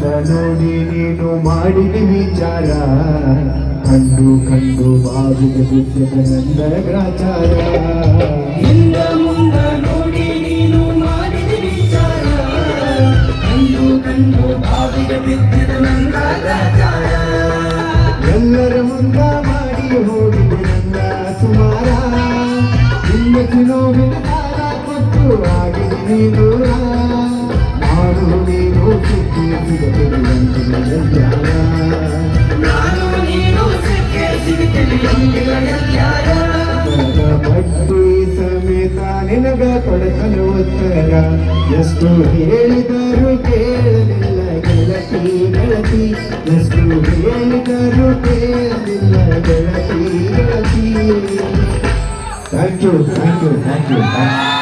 ನೋಡಿ ನೀನು ಮಾಡಿದ ವಿಚಾರ ಕಂಡು ಕಂಡು ಬಾವಿಗೆ ಬಿದ್ದ ನನ್ನ ಗ್ರಾಚಾರ ಹಿಂದ ಮುಂದ ನೋಡಿ ನೀನು ಮಾಡಿದ ವಿಚಾರ ಕಂಡು ಕಂಡು ಬಾವಿಗೆ ಬಿದ್ದ ನನ್ನ ಗ್ರಾಚಾರ ಎಲ್ಲರ ಮುಂದ ಮಾಡಿ ಹೋಗಿದೆ ನನ್ನ ಸುಮಾರ ನಿನ್ನ ನೋವಿನ ದಾರ ಕೊಟ್ಟು ಆಗಿದೆ ನೀನು ನಾನು ನೀನು ಸಿಕ್ಕಿ ನಾನು ನೀನು ಸಿಕ್ಕೇ ಸಿಗುತ್ತೇನೆ ಬಡ್ಡಿ ಸಮೇತ ನಿನಗ ಕೊಡತನ ಉತ್ತರ ಎಷ್ಟು ಹೇಳಿದರೂ ಕೇಳಲಿಲ್ಲ ಗೆಳತಿ ಗೆಳತಿ ಎಷ್ಟು ಹೇಳಿದರೂ ಕೇಳಲಿಲ್ಲ ಗೆಳತಿ ಗೆಳತಿ thank you thank you thank you